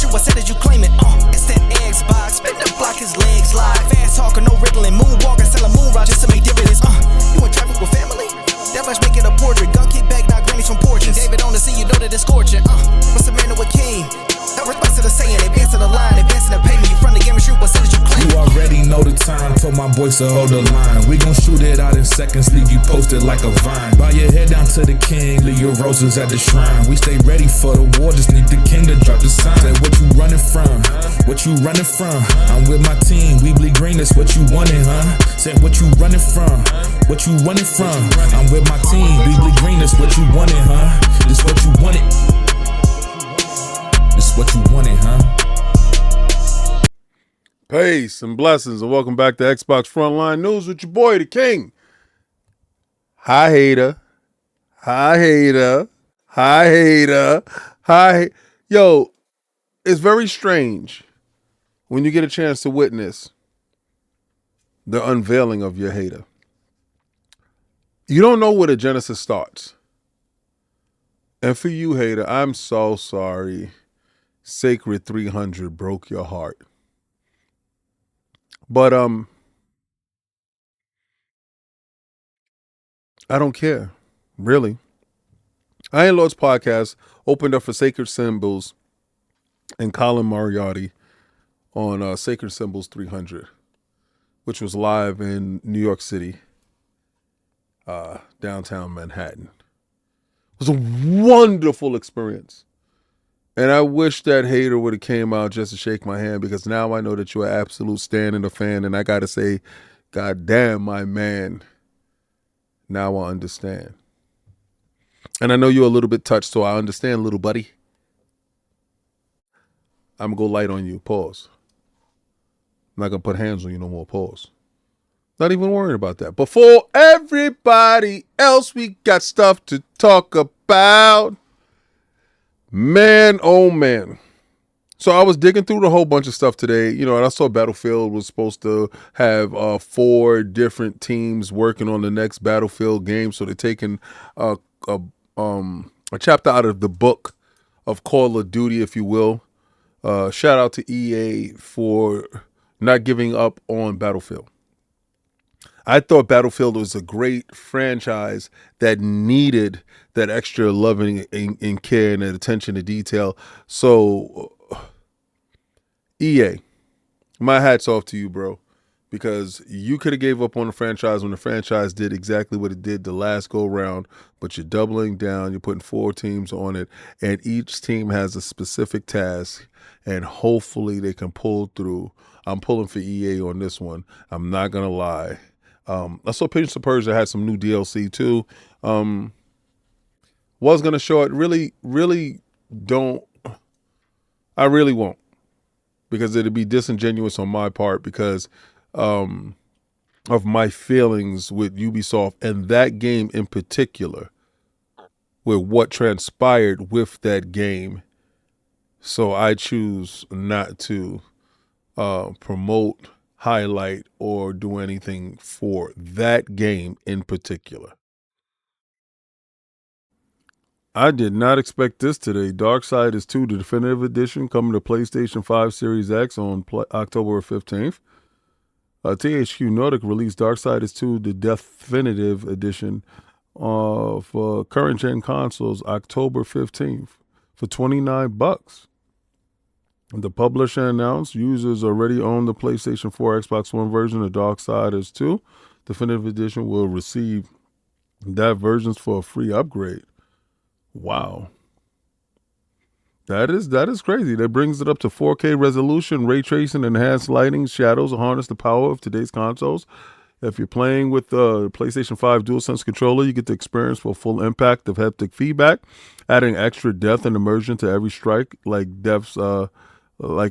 shoot, I said that you claim it. It's that Xbox, spin the block, his legs live. Fast talker, no riddling, moonwalker, selling moon rock just to make dividends. You in traffic with family? That much make it a portrait. Gun kick back, not grannies from porches. David on the scene, you know that it's scorching. What's the man with king? No response to the saying, advancing the line, advancing the payment. You front the game and shoot, what said that you claim? You already know the time, told my boys to hold the line. We gon' shoot it out in seconds, leave you posted like a vine. Bow your head down to the king, leave your roses at the shrine. We stay ready for the war, just need the king to drop the sign. Say what you running from, what you running from? I'm with my team, we bleed green, that's what you wanted, huh? Say what you running from, what you running from? I'm with my team, we bleed green, that's what you wanted, huh? This what you wanted. This what you wanted, huh? Peace and blessings, and welcome back to Xbox Frontline News with your boy, the King. Hi, hater. Hi, hater. Hi, hater. Hi. Yo, it's very strange when you get a chance to witness the unveiling of your hater. You don't know where the genesis starts. And for you, hater, I'm so sorry. Sacred 300 broke your heart. But I don't care, really. Iron Lord's podcast opened up for Sacred Symbols and Colin Moriarty on Sacred Symbols 300, which was live in New York City, downtown Manhattan. It was a wonderful experience. And I wish that hater would have came out just to shake my hand, because now I know that you're an absolute stan and a fan. And I got to say, God damn, my man, now I understand. And I know you're a little bit touched, so I understand, little buddy. I'm going to go light on you. Pause. I'm not going to put hands on you no more. Pause. Not even worrying about that. Before everybody else, we got stuff to talk about. Man, oh man. So I was digging through the whole bunch of stuff today, and I saw Battlefield was supposed to have 4 different teams working on the next Battlefield game. So they're taking a chapter out of the book of Call of Duty, if you will. Shout out to EA for not giving up on Battlefield. I thought Battlefield was a great franchise that needed that extra loving and care and attention to detail. So, EA, my hat's off to you, bro, because you could have gave up on the franchise when the franchise did exactly what it did the last go round, but you're doubling down. You're putting 4 teams on it, and each team has a specific task, and hopefully they can pull through. I'm pulling for EA on this one. I'm not going to lie. I saw Prince of Persia had some new DLC too. Was going to show it. Really don't. I really won't, because it'd be disingenuous on my part because of my feelings with Ubisoft and that game in particular, with what transpired with that game. So I choose not to promote, highlight, or do anything for that game in particular. I did not expect this today. Darksiders 2, the Definitive Edition, coming to PlayStation 5 Series X on October 15th. THQ Nordic released Darksiders 2, the Definitive Edition, for current-gen consoles October 15th for $29. The publisher announced users already own the PlayStation 4, Xbox One version of Darksiders 2. Definitive Edition will receive that versions for a free upgrade. Wow. That is crazy. That brings it up to 4K resolution, ray tracing, enhanced lighting, shadows, and harness the power of today's consoles. If you're playing with the PlayStation 5 DualSense controller, you get the experience for full impact of haptic feedback, adding extra depth and immersion to every strike, like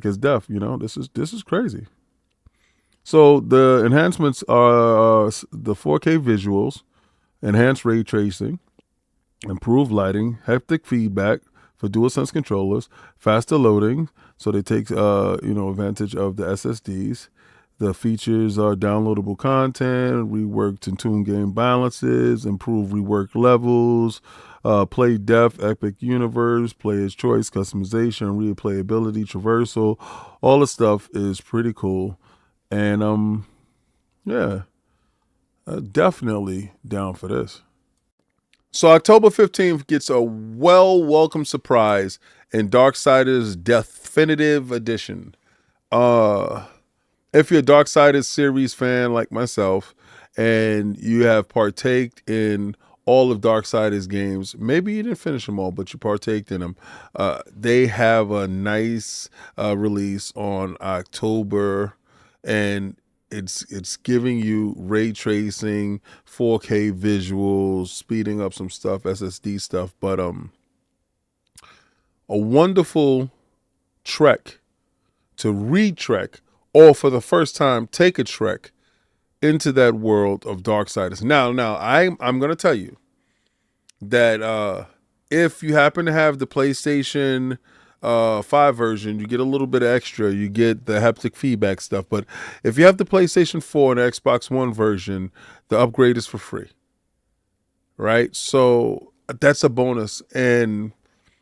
his death. This is crazy. So the enhancements are the 4K visuals, enhanced ray tracing, improved lighting, haptic feedback for DualSense controllers, faster loading, so they take advantage of the SSDs. The features are downloadable content, reworked and tuned game balances, improved reworked levels, play depth, epic universe, player's choice, customization, replayability, traversal. All the stuff is pretty cool. And yeah, definitely down for this. So October 15th gets a welcome surprise in Darksiders Definitive Edition. If you're a Darksiders series fan like myself and you have partaked in all of Darksiders games, maybe you didn't finish them all, but you partaked in them. They have a nice release on October, and it's giving you ray tracing, 4K visuals, speeding up some stuff, SSD stuff, but a wonderful trek to retrek, or for the first time take a trek into that world of Darksiders. Now I'm going to tell you that if you happen to have the PlayStation 5 version, you get a little bit extra. You get the haptic feedback stuff. But if you have the PlayStation 4 and the Xbox One version, the upgrade is for free. Right? So that's a bonus. And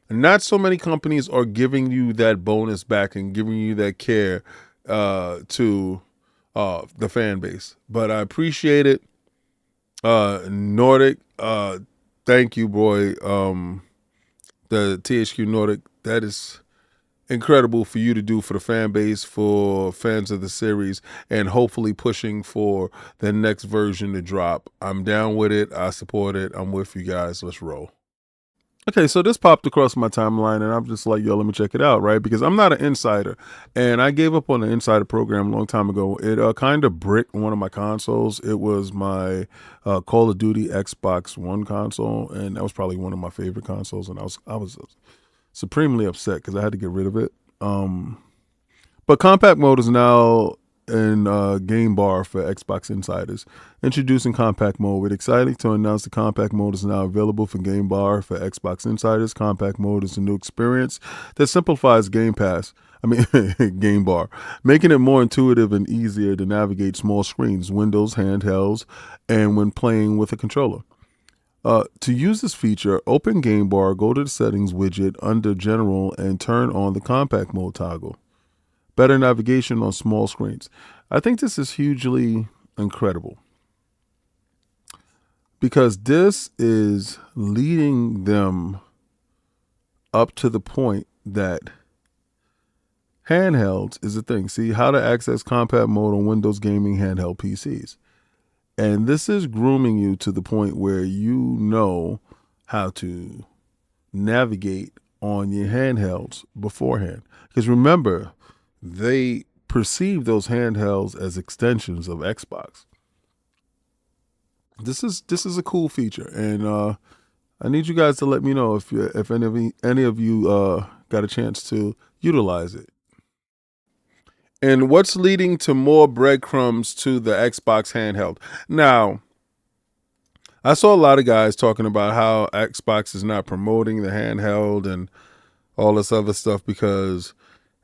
not so many companies are giving you that bonus back and giving you that care to the fan base. But I appreciate it. Nordic, thank you, boy. The THQ Nordic, that is incredible for you to do for the fan base, for fans of the series, and hopefully pushing for the next version to drop. I'm down with it. I support it. I'm with you guys. Let's roll. Okay, so this popped across my timeline, and I'm just like, yo, let me check it out, right? Because I'm not an insider, and I gave up on the insider program a long time ago. It kind of bricked one of my consoles. It was my Call of Duty Xbox One console, and that was probably one of my favorite consoles, and I was supremely upset because I had to get rid of it. But compact mode is now in Game Bar for Xbox Insiders. Introducing compact mode. We're excited to announce the compact mode is now available for Game Bar for Xbox Insiders. Compact mode is a new experience that simplifies Game Bar, making it more intuitive and easier to navigate small screens, Windows, handhelds, and when playing with a controller. To use this feature, open Game Bar, go to the settings widget under General, and turn on the compact mode toggle. Better navigation on small screens. I think this is hugely incredible because this is leading them up to the point that handhelds is a thing. See how to access compact mode on Windows gaming handheld PCs. And this is grooming you to the point where you know how to navigate on your handhelds beforehand. Because remember, they perceive those handhelds as extensions of Xbox. This is a cool feature, and I need you guys to let me know if any of you got a chance to utilize it. And what's leading to more breadcrumbs to the Xbox handheld? Now, I saw a lot of guys talking about how Xbox is not promoting the handheld and all this other stuff because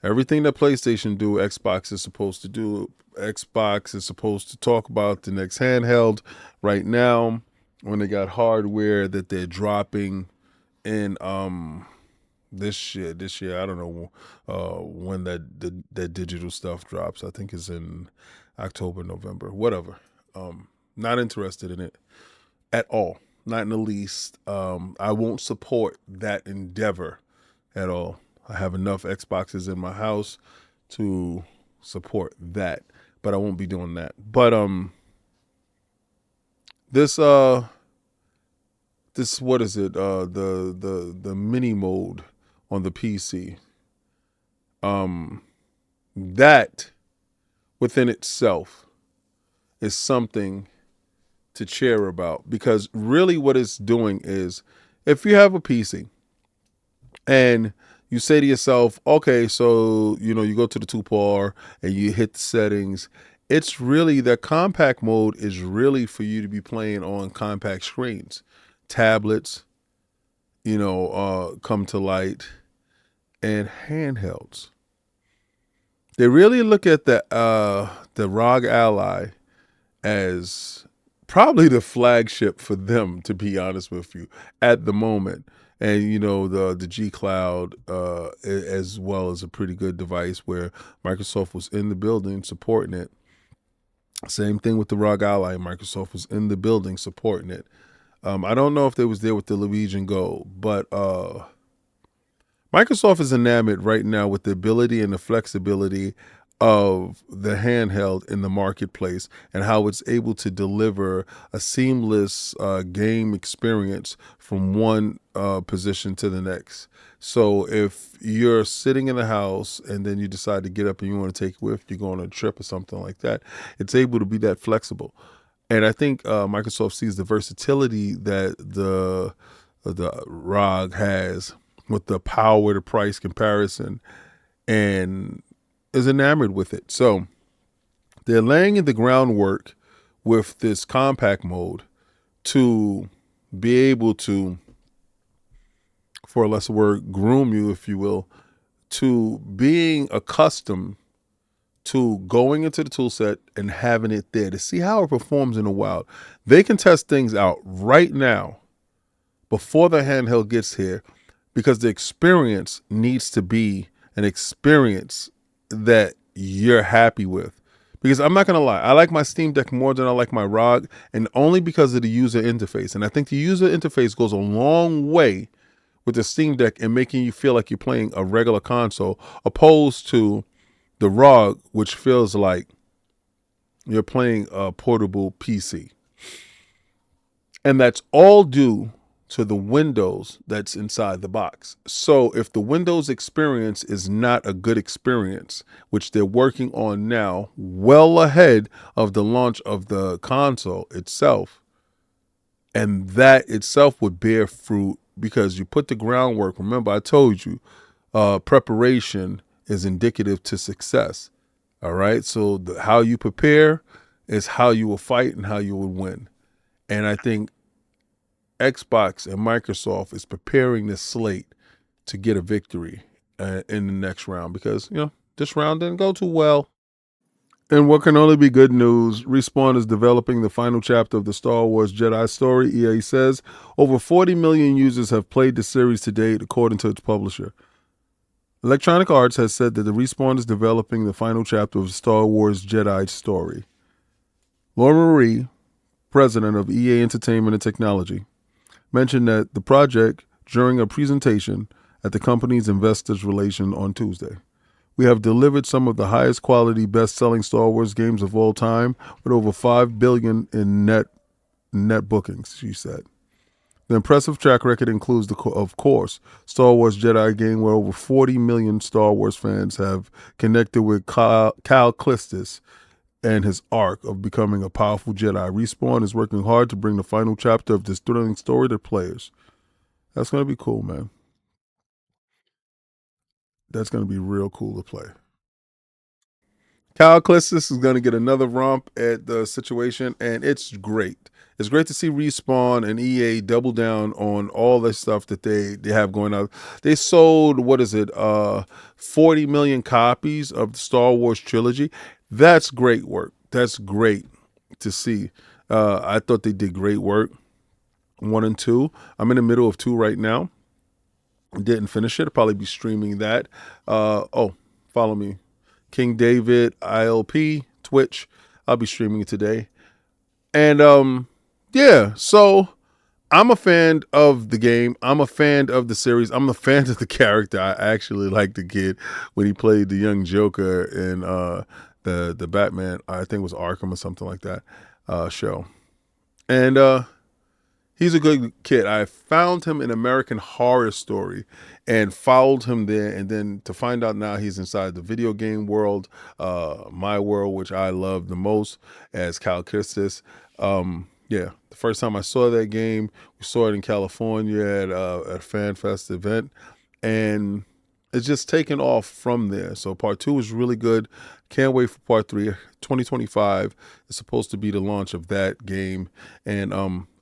everything that PlayStation do, Xbox is supposed to do. Xbox is supposed to talk about the next handheld right now when they got hardware that they're dropping in this year. I don't know when that digital stuff drops. I think it's in October, November, whatever. Not interested in it at all. Not in the least. I won't support that endeavor at all. I have enough Xboxes in my house to support that, but I won't be doing that. But this what is it? The mini mode on the PC. That within itself is something to cheer about, because really what it's doing is, if you have a PC and you say to yourself, okay, so, you go to the toolbar and you hit the settings. It's really, the compact mode is really for you to be playing on compact screens, tablets, come to light, and handhelds. They really look at the the ROG Ally as probably the flagship for them, to be honest with you, at the moment. And the G Cloud, as well, as a pretty good device where Microsoft was in the building supporting it. Same thing with the ROG Ally. Microsoft was in the building supporting it. I don't know if they was there with the Legion Go, but Microsoft is enamored right now with the ability and the flexibility of the handheld in the marketplace and how it's able to deliver a seamless game experience from one position to the next. So if you're sitting in the house and then you decide to get up and you want to take it with, you go on a trip or something like that, it's able to be that flexible. And I think Microsoft sees the versatility that the ROG has with the power to price comparison and is enamored with it. So they're laying in the groundwork with this compact mode to be able to, for a lesser word, groom you, if you will, to being accustomed to going into the tool set and having it there to see how it performs in the wild. They can test things out right now before the handheld gets here, because the experience needs to be an experience that you're happy with. Because I'm not going to lie, I like my Steam Deck more than I like my ROG, and only because of the user interface. And I think the user interface goes a long way with the Steam Deck in making you feel like you're playing a regular console, opposed to the ROG, which feels like you're playing a portable PC. And that's all due to the Windows that's inside the box. So if the Windows experience is not a good experience, which they're working on now, well ahead of the launch of the console itself, and that itself would bear fruit because you put the groundwork. Remember, I told you, preparation is indicative to success. All right. So how you prepare is how you will fight and how you will win. And I think Xbox and Microsoft is preparing this slate to get a victory in the next round, because this round didn't go too well. And what can only be good news, Respawn is developing the final chapter of the Star Wars Jedi story. EA says over 40 million users have played the series to date, according to its publisher. Electronic Arts has said that the Respawn is developing the final chapter of the Star Wars Jedi story. Laura Marie, president of EA Entertainment and Technology, mentioned that the project during a presentation at the company's investors relation on Tuesday. We have delivered some of the highest quality, best-selling Star Wars games of all time with over $5 billion in net bookings, she said. The impressive track record includes, of course, Star Wars Jedi game, where over 40 million Star Wars fans have connected with Cal Kestis and his arc of becoming a powerful Jedi. Respawn is working hard to bring the final chapter of this thrilling story to players. That's going to be cool, man. That's going to be real cool to play. Cal Kestis is going to get another romp at the situation, and it's great. It's great to see Respawn and EA double down on all the stuff that they have going on. They sold, 40 million copies of the Star Wars trilogy. That's great work. That's great to see. I thought they did great work. 1 and 2. I'm in the middle of 2 right now. Didn't finish it. I'll probably be streaming that. Follow me. King David, ILP, Twitch. I'll be streaming it today. And so I'm a fan of the game. I'm a fan of the series. I'm a fan of the character. I actually like the kid when he played the young Joker in the Batman, I think it was Arkham or something like that, show. And he's a good kid. I found him in American Horror Story and followed him there. And then to find out now he's inside the video game world, my world, which I love the most, as Cal Kestis. The first time I saw that game, we saw it in California at a FanFest event. And it's just taken off from there. So part 2 is really good. Can't wait for part 3. 2025 is supposed to be the launch of that game. And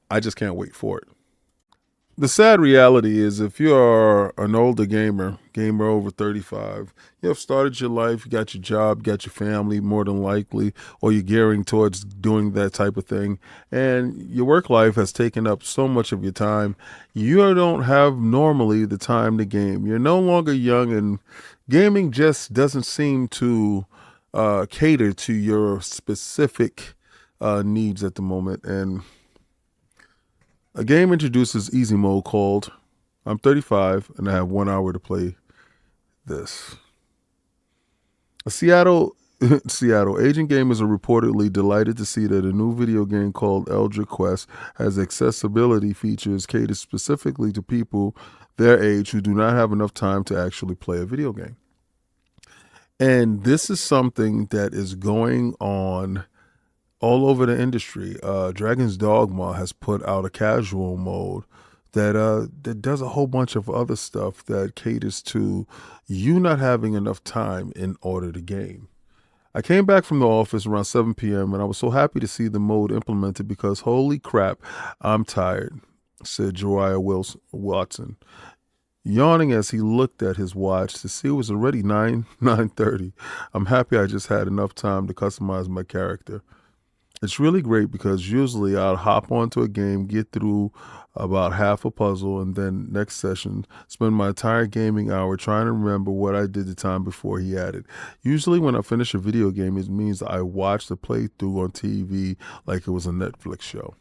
I just can't wait for it. The sad reality is if you are an older gamer over 35, you have started your life, you got your job, got your family more than likely, or you're gearing towards doing that type of thing, and your work life has taken up so much of your time, you don't have normally the time to game. You're no longer young, and gaming just doesn't seem to cater to your specific needs at the moment. And a game introduces easy mode called I'm 35 and I have 1 hour to play this. A Seattle Asian gamers are reportedly delighted to see that a new video game called Elder Quest has accessibility features catered specifically to people their age who do not have enough time to actually play a video game. And this is something that is going on all over the industry. Dragon's Dogma has put out a casual mode that does a whole bunch of other stuff that caters to you not having enough time in order to game. I came back from the office around 7 p.m. and I was so happy to see the mode implemented because holy crap, I'm tired, said Jeriah Watson, yawning as he looked at his watch to see it was already 9:30. I'm happy I just had enough time to customize my character. It's really great because usually I'll hop onto a game, get through about half a puzzle, and then next session spend my entire gaming hour trying to remember what I did the time before he added. Usually when I finish a video game, it means I watch the playthrough on TV like it was a Netflix show.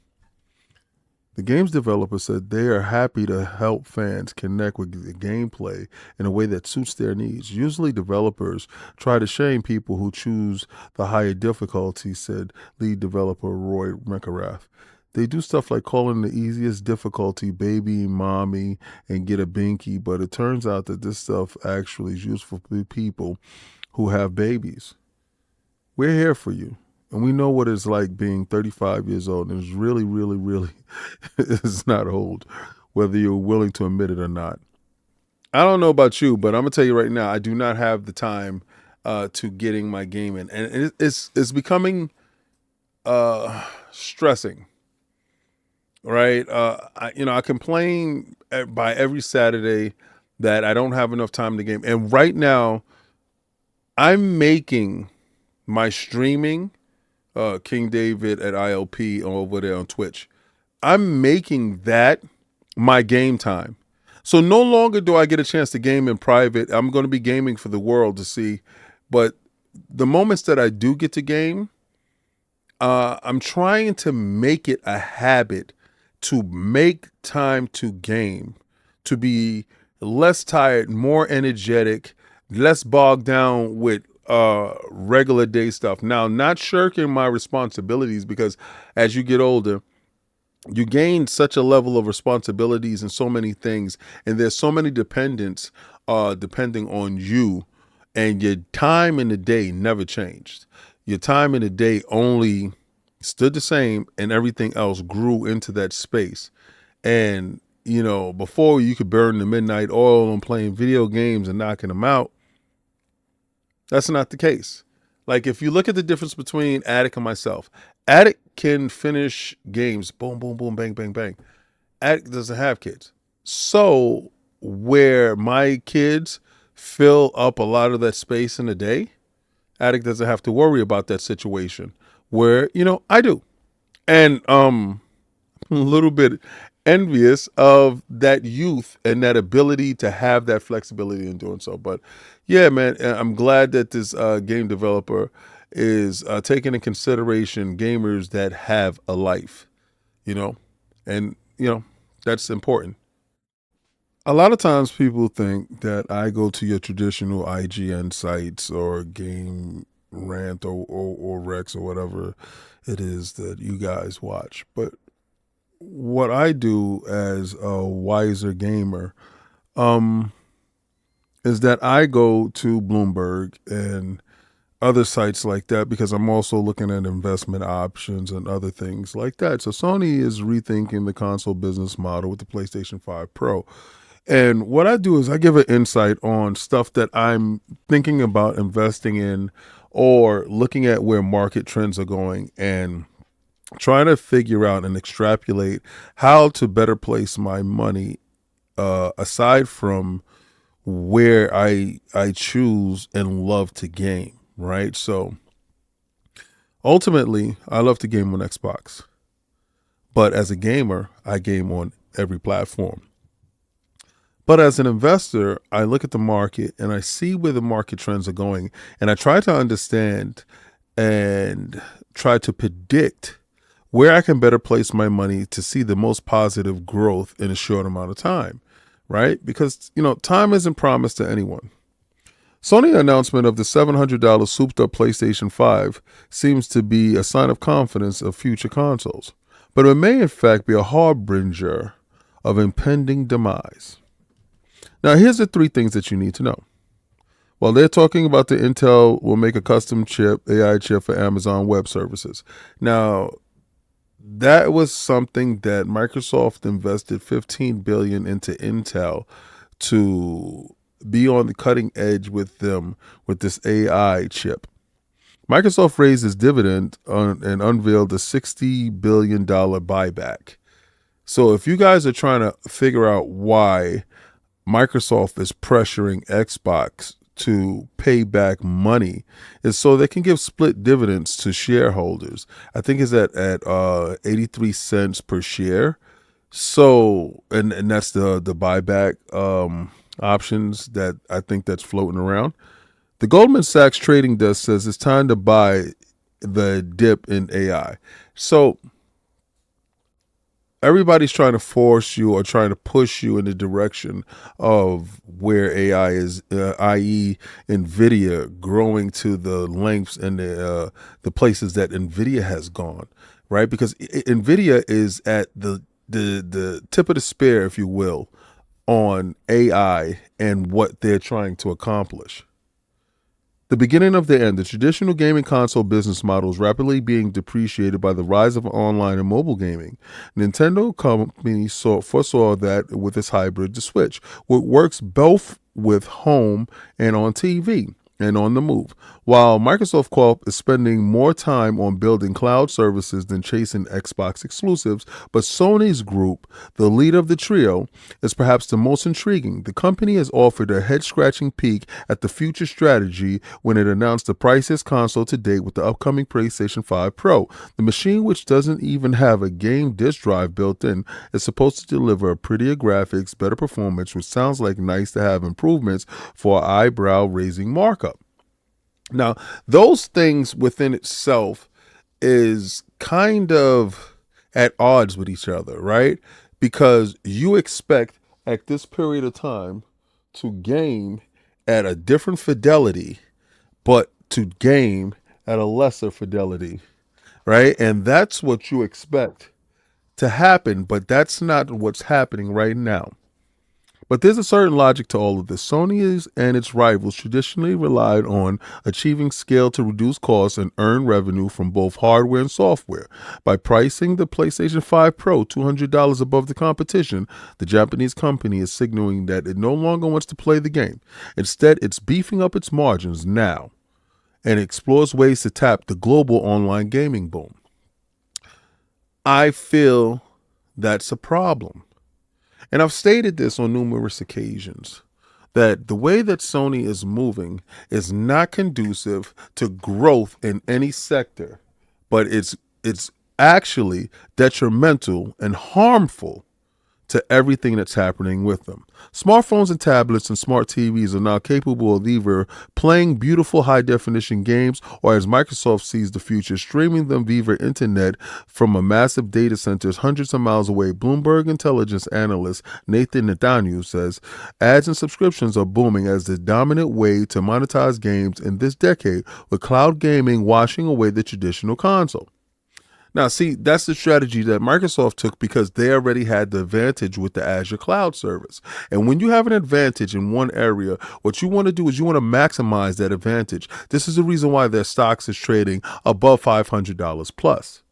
The game's developer said they are happy to help fans connect with the gameplay in a way that suits their needs. Usually developers try to shame people who choose the higher difficulty, said lead developer Roy McElrath. They do stuff like calling the easiest difficulty baby, mommy, and get a binky, but it turns out that this stuff actually is useful for people who have babies. We're here for you. And we know what it's like being 35 years old, and it's really, really, really is not old, whether you're willing to admit it or not. I don't know about you, but I'm gonna tell you right now, I do not have the time to getting my game in, and it's becoming stressing. Right? I complain by every Saturday that I don't have enough time to game, and right now, I'm making my streaming. King David at ILP over there on Twitch. I'm making that my game time. So no longer do I get a chance to game in private. I'm going to be gaming for the world to see. But the moments that I do get to game, I'm trying to make it a habit to make time to game, to be less tired, more energetic, less bogged down with regular day stuff. Now, not shirking my responsibilities, because as you get older, you gain such a level of responsibilities and so many things, and there's so many dependents depending on you, and your time in the day never changed. Your time in the day only stood the same, and everything else grew into that space. And before you could burn the midnight oil on playing video games and knocking them out, that's not the case. Like, if you look at the difference between Attic and myself, Attic can finish games, boom, boom, boom, bang, bang, bang. Attic doesn't have kids. So where my kids fill up a lot of that space in a day, Attic doesn't have to worry about that situation where, I do. And a little bit envious of that youth and that ability to have that flexibility in doing so. But yeah, man, I'm glad that this game developer is taking in consideration gamers that have a life, and that's important. A lot of times people think that I go to your traditional IGN sites or Game Rant or Rex or whatever it is that you guys watch. But what I do as a wiser gamer is that I go to Bloomberg and other sites like that, because I'm also looking at investment options and other things like that. So Sony is rethinking the console business model with the PlayStation 5 Pro. And what I do is I give an insight on stuff that I'm thinking about investing in or looking at where market trends are going, and trying to figure out and extrapolate how to better place my money, aside from where I choose and love to game, right? So ultimately, I love to game on Xbox, but as a gamer, I game on every platform. But as an investor, I look at the market and I see where the market trends are going, and I try to understand and try to predict where I can better place my money to see the most positive growth in a short amount of time, right? Because, time isn't promised to anyone. Sony's announcement of the $700 souped up PlayStation 5 seems to be a sign of confidence of future consoles, but it may in fact be a harbinger of impending demise. Now, here's the 3 things that you need to know. While they're talking about the Intel will make a custom chip, AI chip for Amazon Web Services. Now, that was something that Microsoft invested $15 billion into Intel to be on the cutting edge with them with this AI chip. Microsoft raised its dividend and unveiled a $60 billion buyback. So if you guys are trying to figure out why Microsoft is pressuring Xbox to pay back money, is so they can give split dividends to shareholders. I think it's at 83 cents per share. So, and that's the buyback options that I think that's floating around. The Goldman Sachs trading desk says it's time to buy the dip in AI. So everybody's trying to force you or trying to push you in the direction of where AI is, i.e. NVIDIA growing to the lengths and the places that NVIDIA has gone, right? Because NVIDIA is at the tip of the spear, if you will, on AI and what they're trying to accomplish. The beginning of the end, the traditional gaming console business model is rapidly being depreciated by the rise of online and mobile gaming. Nintendo company foresaw that with its hybrid, the Switch, which works both with home and on TV and on the move. While Microsoft Corp is spending more time on building cloud services than chasing Xbox exclusives, but Sony's group, the lead of the trio, is perhaps the most intriguing. The company has offered a head-scratching peek at the future strategy when it announced the priciest console to date with the upcoming PlayStation 5 Pro. The machine, which doesn't even have a game disk drive built in, is supposed to deliver prettier graphics, better performance, which sounds like nice-to-have improvements for eyebrow-raising markup. Now, those things within itself is kind of at odds with each other, right? Because you expect at this period of time to game at a different fidelity, but to game at a lesser fidelity, right? And that's what you expect to happen, but that's not what's happening right now. But there's a certain logic to all of this. Sony and its rivals traditionally relied on achieving scale to reduce costs and earn revenue from both hardware and software. By pricing the PlayStation 5 Pro $200 above the competition, the Japanese company is signaling that it no longer wants to play the game. Instead, it's beefing up its margins now and explores ways to tap the global online gaming boom. I feel that's a problem. And I've stated this on numerous occasions, that the way that Sony is moving is not conducive to growth in any sector, but it's actually detrimental and harmful to everything that's happening with them. Smartphones and tablets and smart TVs are now capable of either playing beautiful high-definition games or, as Microsoft sees the future, streaming them via internet from a massive data centers hundreds of miles away. Bloomberg intelligence analyst Nathan Netanyahu says ads and subscriptions are booming as the dominant way to monetize games in this decade, with cloud gaming washing away the traditional console. Now, see, that's the strategy that Microsoft took because they already had the advantage with the Azure cloud service. And when you have an advantage in one area, what you want to do is you want to maximize that advantage. This is the reason why their stocks is trading above $500 plus.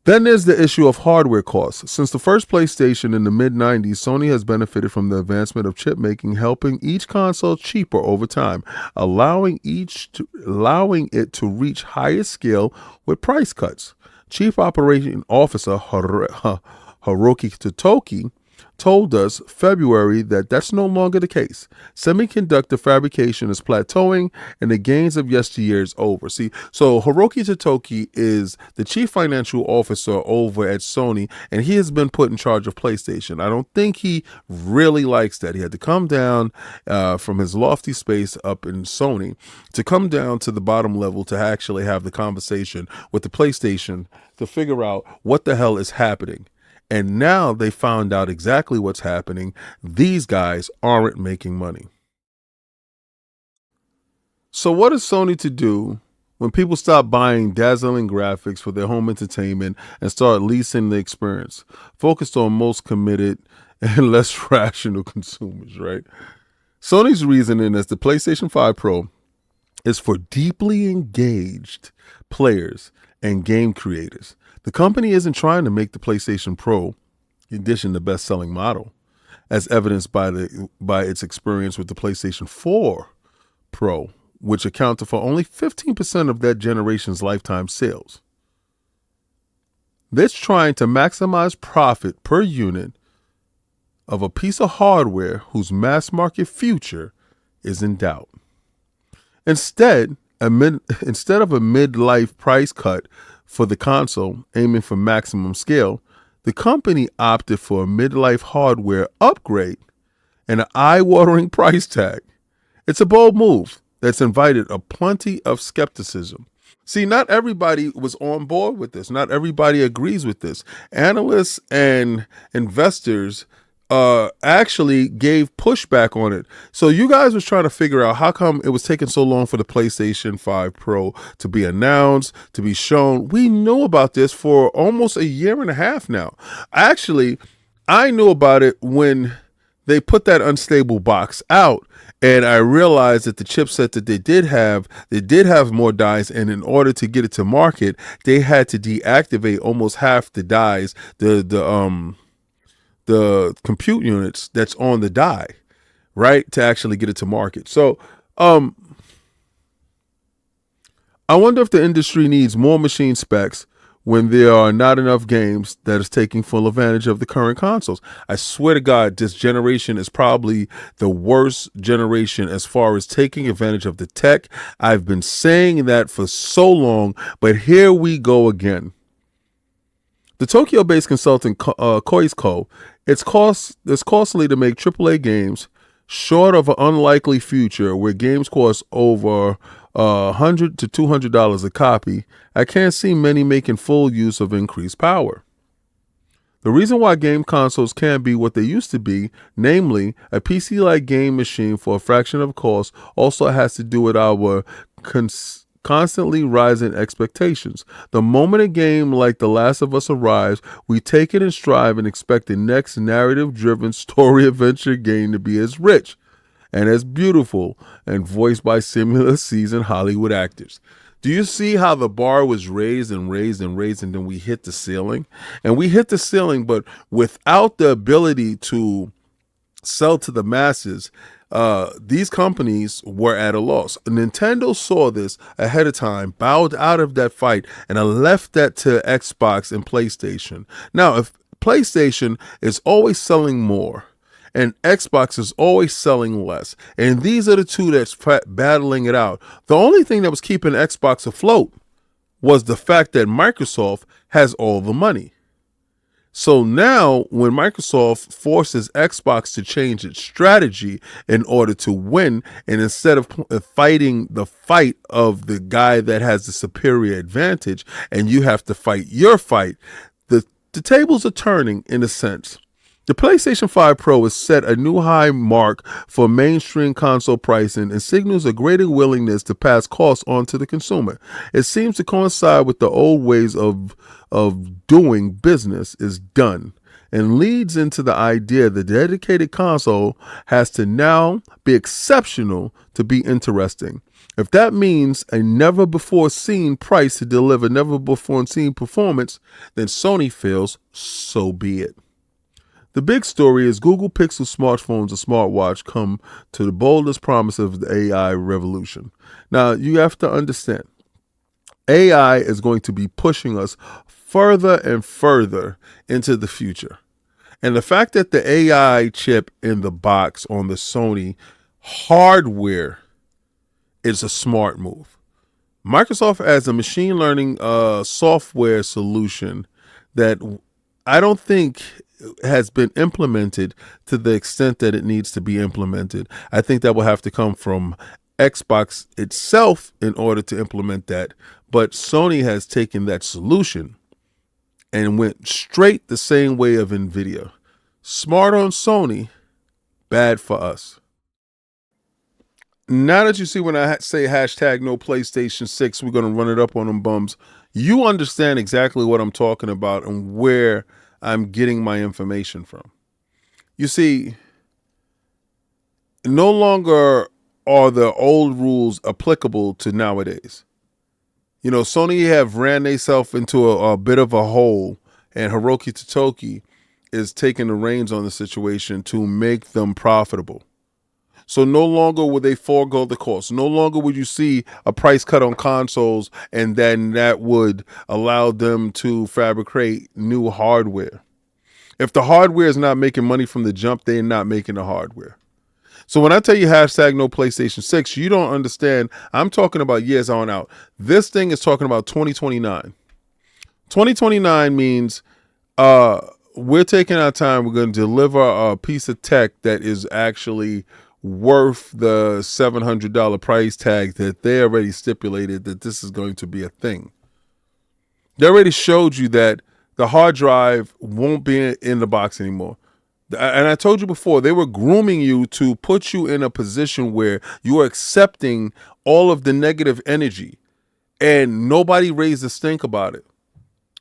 Then there's the issue of hardware costs. Since the first PlayStation in the mid-90s, Sony has benefited from the advancement of chip making, helping each console cheaper over time, allowing it to reach higher scale with price cuts. Chief Operating Officer Hiroki Totoki told us February that that's no longer the case. Semiconductor fabrication is plateauing and the gains of yesteryear is over. See, so Hiroki Totoki is the chief financial officer over at Sony, and he has been put in charge of PlayStation. I don't think he really likes that. He had to come down from his lofty space up in Sony to come down to the bottom level to actually have the conversation with the PlayStation to figure out what the hell is happening. And now they found out exactly what's happening. These guys aren't making money. So what is Sony to do when people stop buying dazzling graphics for their home entertainment and start leasing the experience, focused on most committed and less rational consumers, right? Sony's reasoning is the PlayStation 5 Pro is for deeply engaged players and game creators. The company isn't trying to make the PlayStation Pro edition the best-selling model, as evidenced by its experience with the PlayStation 4 Pro, which accounted for only 15% of that generation's lifetime sales. It's trying to maximize profit per unit of a piece of hardware whose mass-market future is in doubt. Instead of a mid-life price cut for the console, aiming for maximum scale, the company opted for a midlife hardware upgrade and an eye-watering price tag. It's a bold move that's invited a plenty of skepticism. See, not everybody was on board with this. Not everybody agrees with this. Analysts and investors actually gave pushback on it. So you guys was trying to figure out how come it was taking so long for the PlayStation 5 Pro to be announced, to be shown. We knew about this for almost a year and a half now. Actually, I knew about it when they put that unstable box out, and I realized that the chipset that they did have more dies, and in order to get it to market, they had to deactivate almost half the dies, the compute units that's on the die, right, to actually get it to market. So I wonder if the industry needs more machine specs when there are not enough games that is taking full advantage of the current consoles. I swear to God, this generation is probably the worst generation as far as taking advantage of the tech. I've been saying that for so long, but here we go again. The Tokyo-based consultant Koizco, it's costly to make AAA games, short of an unlikely future where games cost over $100 to $200 a copy. I can't see many making full use of increased power. The reason why game consoles can't be what they used to be, namely a PC-like game machine for a fraction of cost, also has to do with our constantly rising expectations. The moment a game like The Last of Us arrives, we take it in stride and expect the next narrative-driven story adventure game to be as rich and as beautiful and voiced by similar seasoned Hollywood actors. Do you see how the bar was raised and raised and raised, and then we hit the ceiling? And we hit the ceiling, but without the ability to sell to the masses, these companies were at a loss. Nintendo saw this ahead of time, bowed out of that fight, and left that to Xbox and PlayStation. Now, if PlayStation is always selling more and Xbox is always selling less, and these are the two that's battling it out, the only thing that was keeping Xbox afloat was the fact that Microsoft has all the money. So now when Microsoft forces Xbox to change its strategy in order to win, and instead of fighting the fight of the guy that has the superior advantage and you have to fight your fight, the tables are turning in a sense. The PlayStation 5 Pro has set a new high mark for mainstream console pricing and signals a greater willingness to pass costs on to the consumer. It seems to coincide with the old ways of doing business is done, and leads into the idea the dedicated console has to now be exceptional to be interesting. If that means a never before seen price to deliver never before seen performance, then Sony fails, so be it. The big story is Google Pixel smartphones and smartwatch come to the boldest promise of the AI revolution. Now, you have to understand, AI is going to be pushing us further and further into the future. And the fact that the AI chip in the box on the Sony hardware is a smart move. Microsoft has a machine learning software solution that I don't think has been implemented to the extent that it needs to be implemented. I think that will have to come from Xbox itself in order to implement that. But Sony has taken that solution and went straight the same way of NVIDIA. Smart on Sony, bad for us. Now that you see when I say hashtag no PlayStation 6, we're going to run it up on them bums, you understand exactly what I'm talking about and where I'm getting my information from. You see, no longer are the old rules applicable to nowadays. You know, Sony have ran themselves into a bit of a hole, and Hiroki Totoki is taking the reins on the situation to make them profitable. So no longer would they forego the cost. No longer would you see a price cut on consoles, and then that would allow them to fabricate new hardware. If the hardware is not making money from the jump, they're not making the hardware. So when I tell you hashtag no PlayStation 6, you don't understand. I'm talking about years on out. This thing is talking about 2029. 2029 means we're taking our time. We're going to deliver a piece of tech that is actually worth the $700 price tag that they already stipulated that this is going to be a thing. They already showed you that the hard drive won't be in the box anymore. And I told you before, they were grooming you to put you in a position where you are accepting all of the negative energy, and nobody raised a stink about it.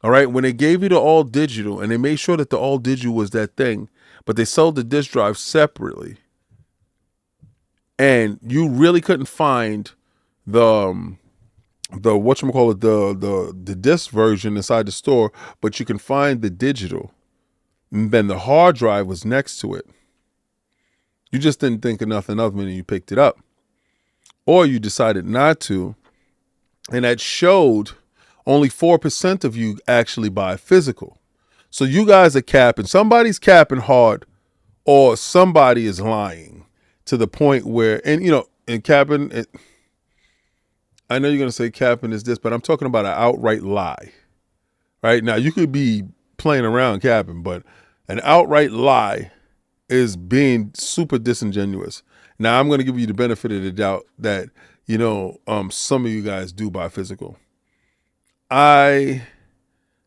All right. When they gave you the all digital, and they made sure that the all digital was that thing, but they sold the disk drive separately. And you really couldn't find the whatchamacallit, the disc version inside the store, but you can find the digital. And then the hard drive was next to it. You just didn't think of nothing of it and you picked it up. Or you decided not to. And that showed only 4% of you actually buy physical. So you guys are capping. Somebody's capping hard, or somebody is lying to the point where, and you know, in capping, I know you're going to say capping is this, but I'm talking about an outright lie. Right? Now, you could be playing around capping, but an outright lie is being super disingenuous. Now, I'm going to give you the benefit of the doubt that, you know, some of you guys do buy physical. I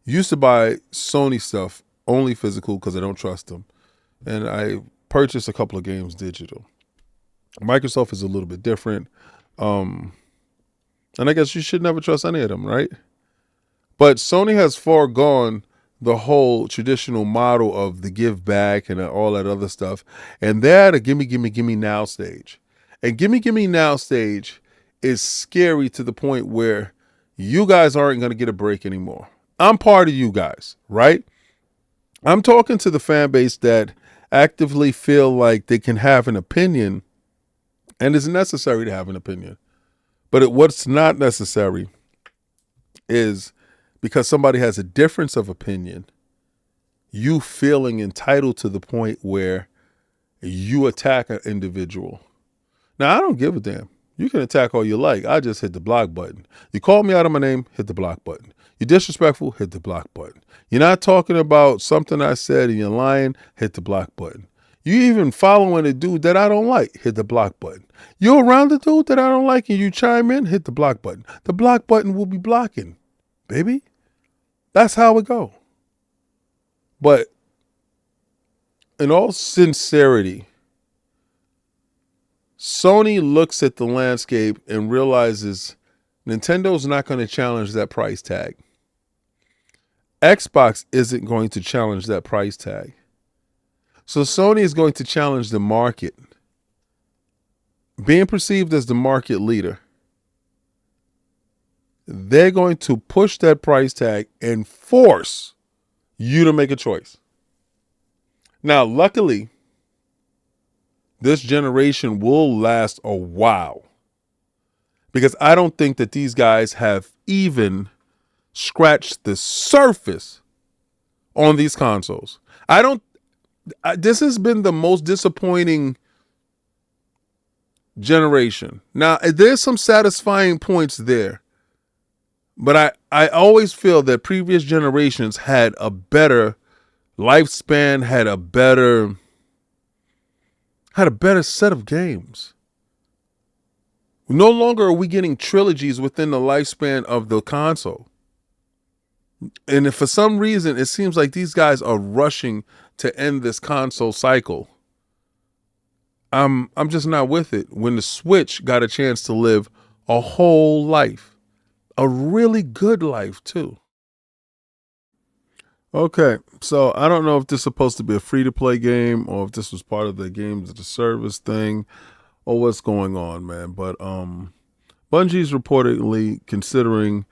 used to buy Sony stuff only physical because I don't trust them. And I purchased a couple of games digital. Microsoft is a little bit different. And I guess you should never trust any of them, right? But Sony has foregone the whole traditional model of the give back and all that other stuff. And they're at a gimme now stage. And gimme now stage is scary to the point where you guys aren't going to get a break anymore. I'm part of you guys, right? I'm talking to the fan base that actively feel like they can have an opinion, and it's necessary to have an opinion. But what's not necessary is, because somebody has a difference of opinion, you feeling entitled to the point where you attack an individual. Now, I don't give a damn. You can attack all you like. I just hit the block button. You call me out of my name, hit the block button. You're disrespectful, hit the block button. You're not talking about something I said and you're lying, hit the block button. You even following a dude that I don't like, hit the block button. You're around the dude that I don't like and you chime in, hit the block button. The block button will be blocking, baby. That's how it go. But in all sincerity, Sony looks at the landscape and realizes Nintendo's not going to challenge that price tag. Xbox isn't going to challenge that price tag. So Sony is going to challenge the market. Being perceived as the market leader, they're going to push that price tag and force you to make a choice. Now, luckily, this generation will last a while because I don't think that these guys have even scratched the surface on these consoles. This has been the most disappointing generation. Now, there's some satisfying points there, but I always feel that previous generations had a better lifespan, had a better set of games. No longer are we getting trilogies within the lifespan of the console. And if for some reason it seems like these guys are rushing to end this console cycle, I'm just not with it. When the Switch got a chance to live a whole life, a really good life too. Okay, so I don't know if this is supposed to be a free-to-play game or if this was part of the games as a service thing or what's going on, man. But Bungie's reportedly considering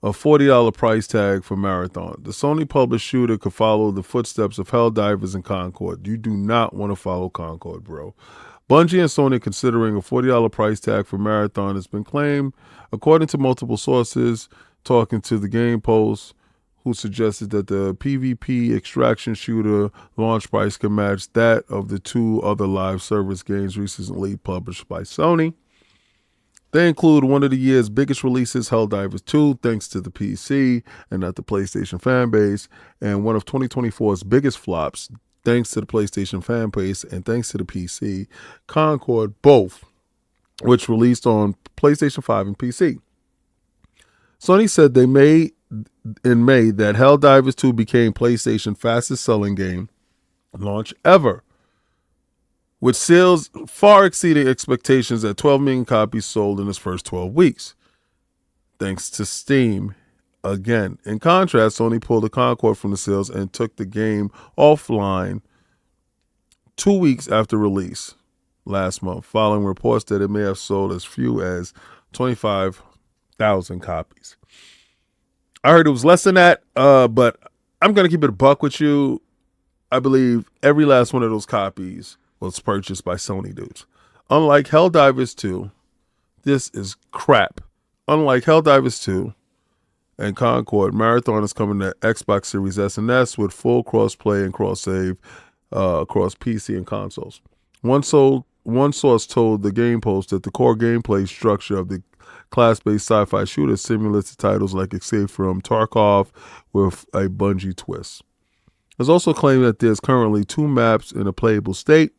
a $40 price tag for Marathon. The Sony published shooter could follow the footsteps of Helldivers and Concord. You do not want to follow Concord, bro. Bungie and Sony considering a $40 price tag for Marathon has been claimed, according to multiple sources talking to the Game Post, who suggested that the PvP extraction shooter launch price can match that of the two other live service games recently published by Sony. They include one of the year's biggest releases, Helldivers 2, thanks to the PC and not the PlayStation fan base, and one of 2024's biggest flops, thanks to the PlayStation fan base and thanks to the PC, Concord, both, which released on PlayStation 5 and PC. Sony said in May that Helldivers 2 became PlayStation's fastest selling game launch ever, with sales far exceeding expectations at 12 million copies sold in its first 12 weeks, thanks to Steam. Again, in contrast, Sony pulled the Concord from the sales and took the game offline 2 weeks after release last month, following reports that it may have sold as few as 25,000 copies. I heard it was less than that, but I'm going to keep it a buck with you. I believe every last one of those copies was purchased by Sony dudes. Unlike Helldivers 2, this is crap. Unlike Helldivers 2 and Concord, Marathon is coming to Xbox Series S and S with full cross-play and cross-save across PC and consoles. One source told the Game Post that the core gameplay structure of the class-based sci-fi shooter is similar to titles like Escape from Tarkov with a Bungie twist. There's also claimed that there's currently 2 maps in a playable state,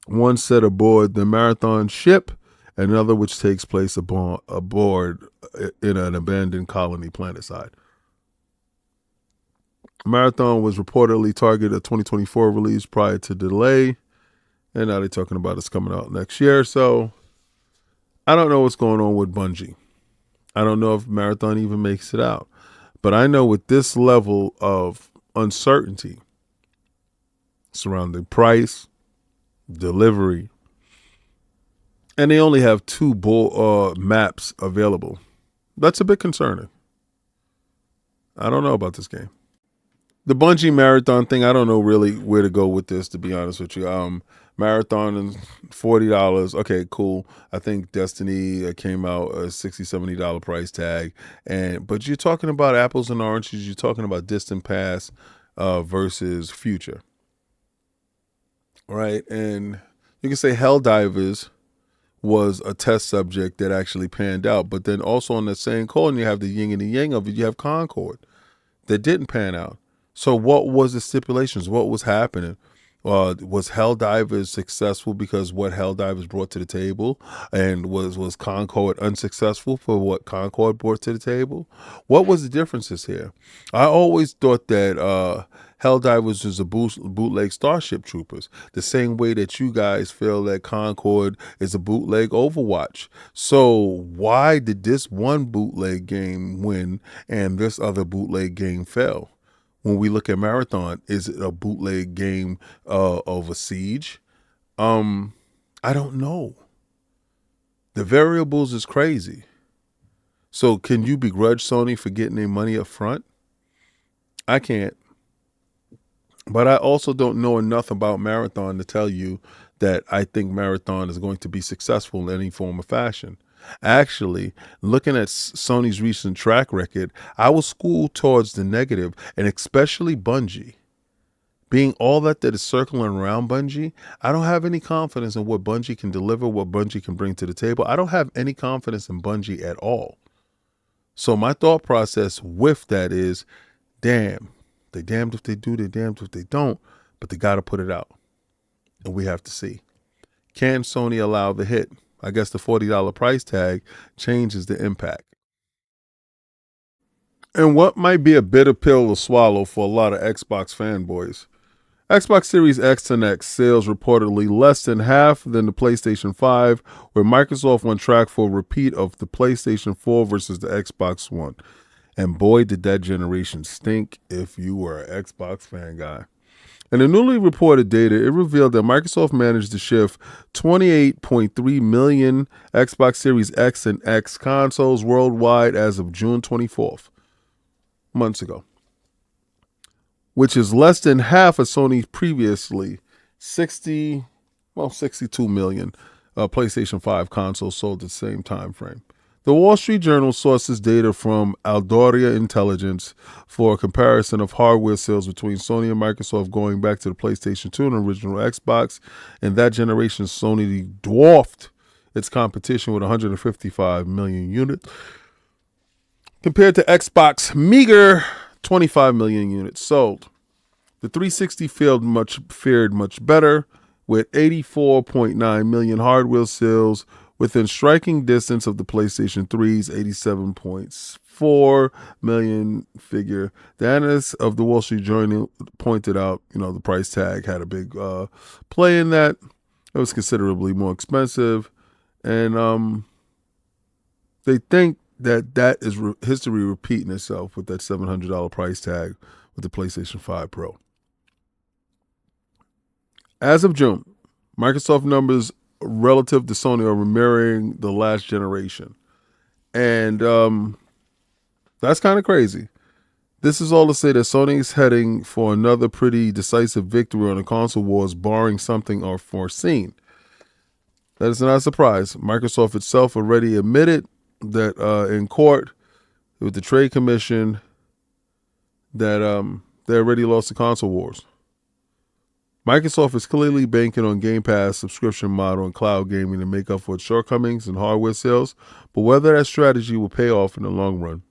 one set aboard the Marathon ship, and another which takes place aboard in an abandoned colony planetside. Marathon was reportedly targeted a 2024 release prior to delay, and now they're talking about it's coming out next year. So I don't know what's going on with Bungie. I don't know if Marathon even makes it out. But I know with this level of uncertainty surrounding price, delivery, and they only have 2 maps available, that's a bit concerning. I don't know about this game. The Bungie Marathon thing, I don't know really where to go with this, to be honest with you. Marathon and $40. Okay, cool. I think Destiny came out a $60, $70 price tag. But you're talking about apples and oranges. You're talking about Distant Past versus Future. Right? And you can say Helldivers was a test subject that actually panned out. But then also on the same coin, you have the yin and the yang of it. You have Concord that didn't pan out. So what was the stipulations? What was happening? Was Helldivers successful because what Helldivers brought to the table, and was Concord unsuccessful for what Concord brought to the table? What was the differences here? I always thought that Helldivers was a bootleg Starship Troopers, the same way that you guys feel that Concord is a bootleg Overwatch. So why did this one bootleg game win and this other bootleg game fail? When we look at Marathon, is it a bootleg game of a Siege? I don't know. The variables is crazy. So can you begrudge Sony for getting their money up front? I can't. But I also don't know enough about Marathon to tell you that I think Marathon is going to be successful in any form or fashion. Actually, looking at Sony's recent track record, I was schooled towards the negative, and especially Bungie. Being all that is circling around Bungie, I don't have any confidence in what Bungie can deliver, what Bungie can bring to the table. I don't have any confidence in Bungie at all. So my thought process with that is, damn, they damned if they do, they damned if they don't, but they got to put it out. And we have to see. Can Sony allow the hit? I guess the $40 price tag changes the impact. And what might be a bitter pill to swallow for a lot of Xbox fanboys. Xbox Series X and X sales reportedly less than half than the PlayStation 5, where Microsoft on track for a repeat of the PlayStation 4 versus the Xbox One. And boy, did that generation stink if you were an Xbox fan guy. In the newly reported data, it revealed that Microsoft managed to shift 28.3 million Xbox Series X and X consoles worldwide as of June 24th, months ago, which is less than half of Sony's previously 62 million PlayStation 5 consoles sold at the same time frame. The Wall Street Journal sources data from Aldoria Intelligence for a comparison of hardware sales between Sony and Microsoft going back to the PlayStation 2 and original Xbox. In that generation, Sony dwarfed its competition with 155 million units, compared to Xbox meager 25 million units sold. The 360 fared much better, with 84.9 million hardware sales, within striking distance of the PlayStation 3's 87.4 million figure. The analyst of the Wall Street Journal pointed out, the price tag had a big play in that. It was considerably more expensive, and they think that is history repeating itself with that $700 price tag with the PlayStation 5 Pro. As of June, Microsoft numbers relative to Sony are mirroring the last generation. And that's kind of crazy. This is all to say that Sony is heading for another pretty decisive victory on the console wars, barring something unforeseen. That is not a surprise. Microsoft itself already admitted that in court with the Trade Commission that they already lost the console wars. Microsoft is clearly banking on Game Pass subscription model and cloud gaming to make up for its shortcomings in hardware sales, but whether that strategy will pay off in the long run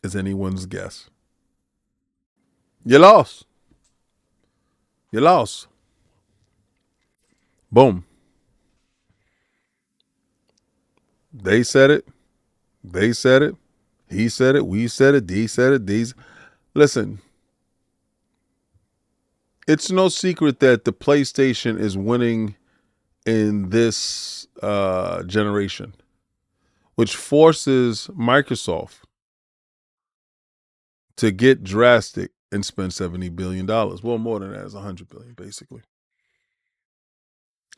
is anyone's guess. You lost. You lost. Boom. They said it. They said it. He said it. We said it. They said it. These. Listen. It's no secret that the PlayStation is winning in this generation, which forces Microsoft to get drastic and spend $70 billion. Well, more than that, it's $100 billion, basically.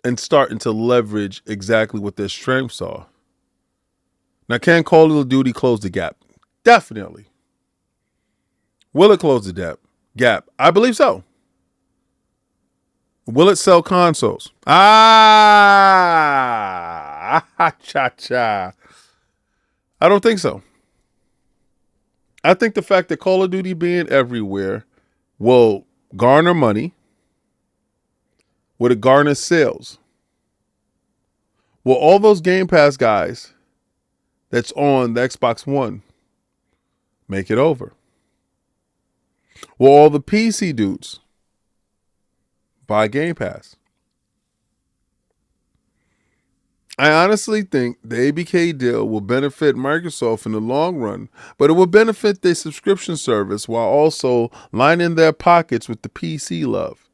And starting to leverage exactly what their strengths are. Now, can Call of Duty close the gap? Definitely. Will it close the gap? I believe so. Will it sell consoles? Cha-cha. I don't think so. I think the fact that Call of Duty being everywhere will garner money. Will it garner sales? Will all those Game Pass guys that's on the Xbox One make it over? Will all the PC dudes buy Game Pass? I honestly think the ABK deal will benefit Microsoft in the long run, but it will benefit their subscription service while also lining their pockets with the PC love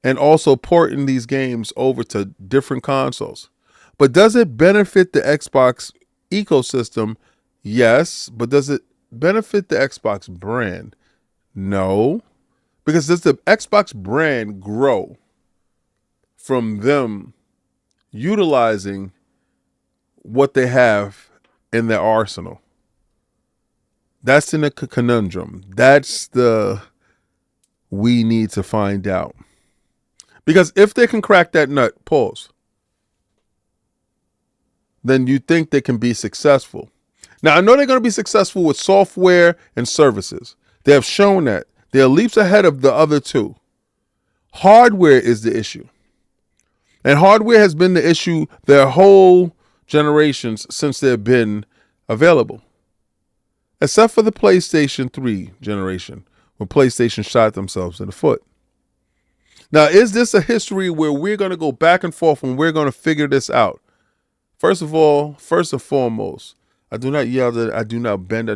and also porting these games over to different consoles. But does it benefit the Xbox ecosystem? Yes, but does it benefit the Xbox brand? No. Because does the Xbox brand grow from them utilizing what they have in their arsenal? That's in a conundrum. That's the we need to find out. Because if they can crack that nut, pause, then you think they can be successful. Now, I know they're going to be successful with software and services. They have shown that. They're leaps ahead of the other two. Hardware is the issue. And hardware has been the issue their whole generations since they've been available. Except for the PlayStation 3 generation, when PlayStation shot themselves in the foot. Now, is this a history where we're going to go back and forth and we're going to figure this out? First of all, first and foremost, I do not yell, I do not bend,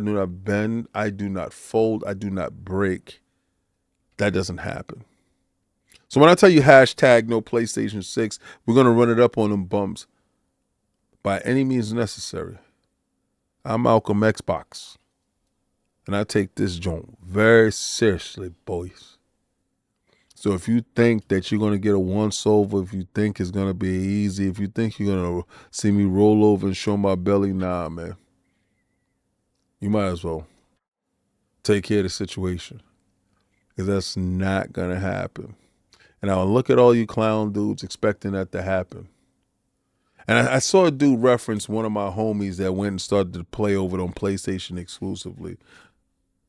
I do not fold, I do not break. That doesn't happen. So when I tell you hashtag no PlayStation 6, we're going to run it up on them bumps by any means necessary. I'm Malcolm Xbox. And I take this joint very seriously, boys. So if you think that you're going to get a once over, if you think it's going to be easy, if you think you're going to see me roll over and show my belly, nah, man. You might as well take care of the situation. Because that's not going to happen. And I'll look at all you clown dudes expecting that to happen. And I saw a dude reference one of my homies that went and started to play over it on PlayStation exclusively,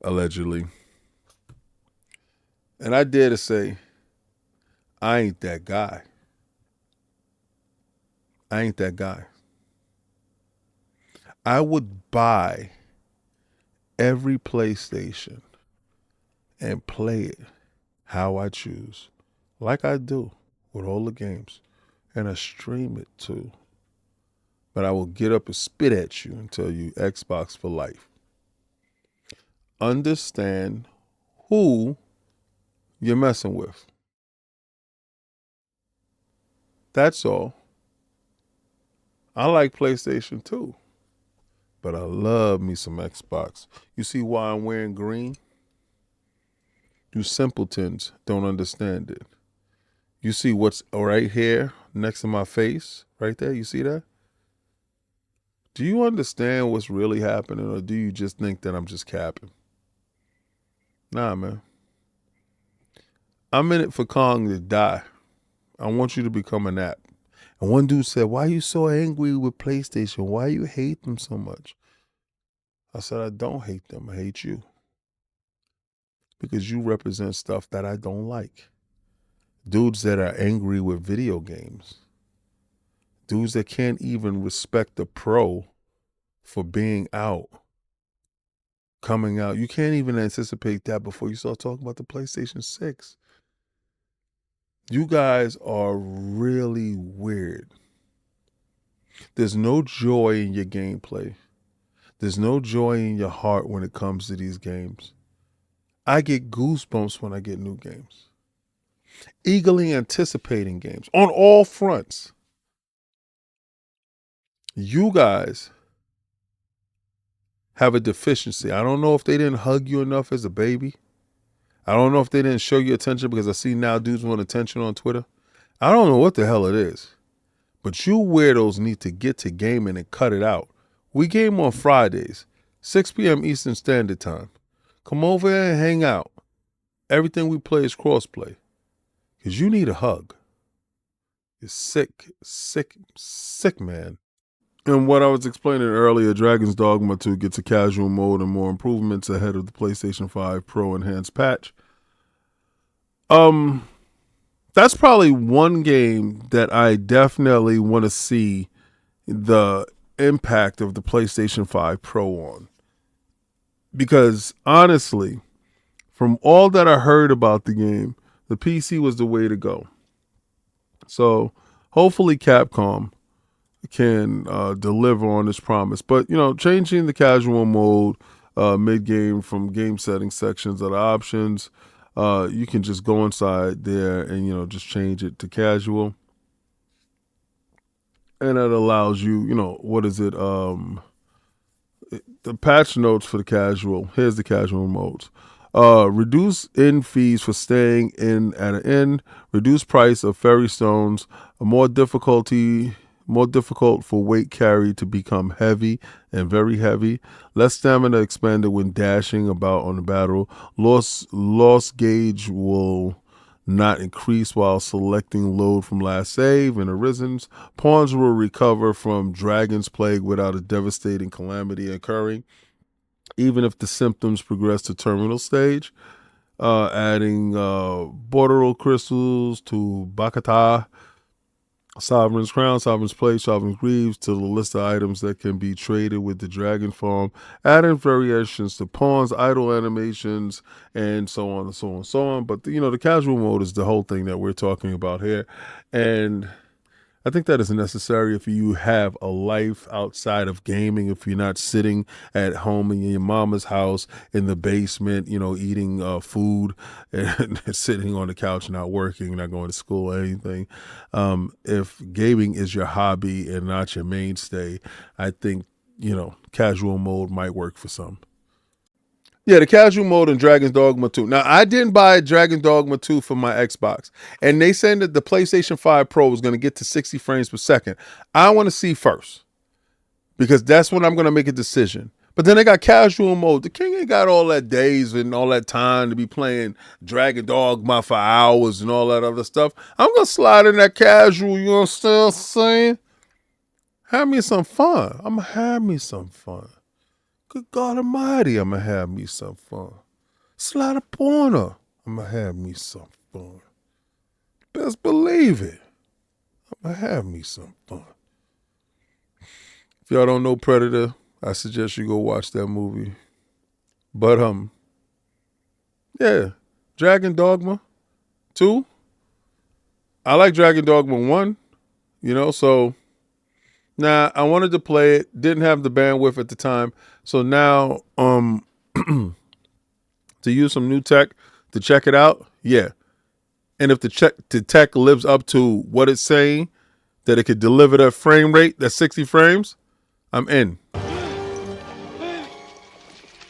allegedly. And I dare to say, I ain't that guy. I ain't that guy. I would buy every PlayStation and play it how I choose, like I do with all the games, and I stream it too. But I will get up and spit at you and tell you Xbox for life. Understand who you're messing with. That's all. I like PlayStation too, but I love me some Xbox. You see why I'm wearing green? You simpletons don't understand it. You see what's right here next to my face? Right there, you see that? Do you understand what's really happening, or do you just think that I'm just capping? Nah, man. I'm in it for Kong to die. I want you to become an app. And one dude said, why are you so angry with PlayStation? Why you hate them so much? I said, I don't hate them. I hate you. Because you represent stuff that I don't like. Dudes that are angry with video games. Dudes that can't even respect the pro for being out. Coming out. You can't even anticipate that before you start talking about the PlayStation 6. You guys are really weird. There's no joy in your gameplay. There's no joy in your heart when it comes to these games. I get goosebumps when I get new games. Eagerly anticipating games on all fronts. You guys have a deficiency. I don't know if they didn't hug you enough as a baby. I don't know if they didn't show you attention, because I see now dudes want attention on Twitter. I don't know what the hell it is. But you weirdos need to get to gaming and cut it out. We game on Fridays, 6 p.m. Eastern Standard Time. Come over here and hang out. Everything we play is crossplay. Because you need a hug. You're sick, man. And what I was explaining earlier, Dragon's Dogma 2 gets a casual mode and more improvements ahead of the PlayStation 5 Pro Enhanced patch. That's probably one game that I definitely want to see the impact of the PlayStation 5 Pro on. Because honestly, from all that I heard about the game, the PC was the way to go. So hopefully Capcom can deliver on this promise. But, changing the casual mode mid-game from game setting sections are the options. You can just go inside there and, just change it to casual. And it allows you, what is it? The patch notes for the casual. Here's the casual modes. Reduce inn fees for staying in at an inn. Reduce price of ferry stones. A more difficulty more difficult for weight carry to become heavy and very heavy, less stamina expended when dashing about on the battle, loss gauge will not increase while selecting load from last save and arisens. Pawns will recover from Dragon's Plague without a devastating calamity occurring, even if the symptoms progress to terminal stage. Adding bordereau crystals to Bakata, Sovereign's Crown, Sovereign's Plate, Sovereign's Greaves to the list of items that can be traded with the Dragon Farm, adding variations to pawns, idle animations, and so on and so on and so on. But, the casual mode is the whole thing that we're talking about here. And I think that is necessary if you have a life outside of gaming, if you're not sitting at home in your mama's house in the basement, eating food and sitting on the couch, not working, not going to school or anything. If gaming is your hobby and not your mainstay, I think, casual mode might work for some. Yeah, the casual mode in Dragon's Dogma 2. Now, I didn't buy Dragon Dogma 2 for my Xbox. And they said that the PlayStation 5 Pro was going to get to 60 frames per second. I want to see first, because that's when I'm going to make a decision. But then they got casual mode. The king ain't got all that days and all that time to be playing Dragon Dogma for hours and all that other stuff. I'm going to slide in that casual, you know what I'm saying? Have me some fun. I'm going to have me some fun. Good God Almighty, I'm going to have me some fun. Slide up on her. I'm going to have me some fun. Best believe it. I'm going to have me some fun. If y'all don't know Predator, I suggest you go watch that movie. But, yeah, Dragon Dogma 2. I like Dragon Dogma 1, so... Now, I wanted to play it, didn't have the bandwidth at the time. So now, to use some new tech to check it out, yeah. And if the tech lives up to what it's saying, that it could deliver that frame rate, that 60 frames, I'm in. I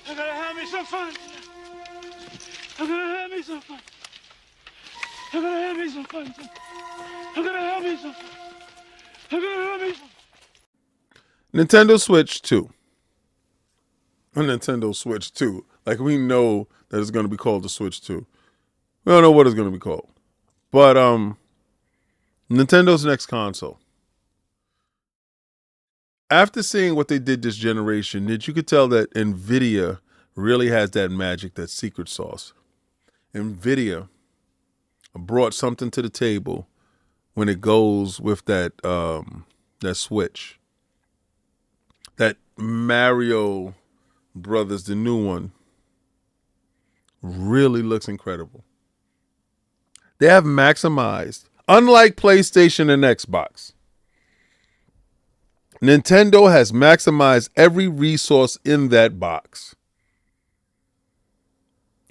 gotta have me some fun. I gotta have me some fun. I gotta have me some fun. I gotta have me some fun. I gotta have me some fun. Nintendo Switch 2. A Nintendo Switch 2. Like, we know that it's going to be called the Switch 2. We don't know what it's going to be called. But Nintendo's next console. After seeing what they did this generation, you could tell that NVIDIA really has that magic, that secret sauce. NVIDIA brought something to the table when it goes with that Switch. That Mario Brothers, the new one, really looks incredible. They have maximized, unlike PlayStation and Xbox, Nintendo has maximized every resource in that box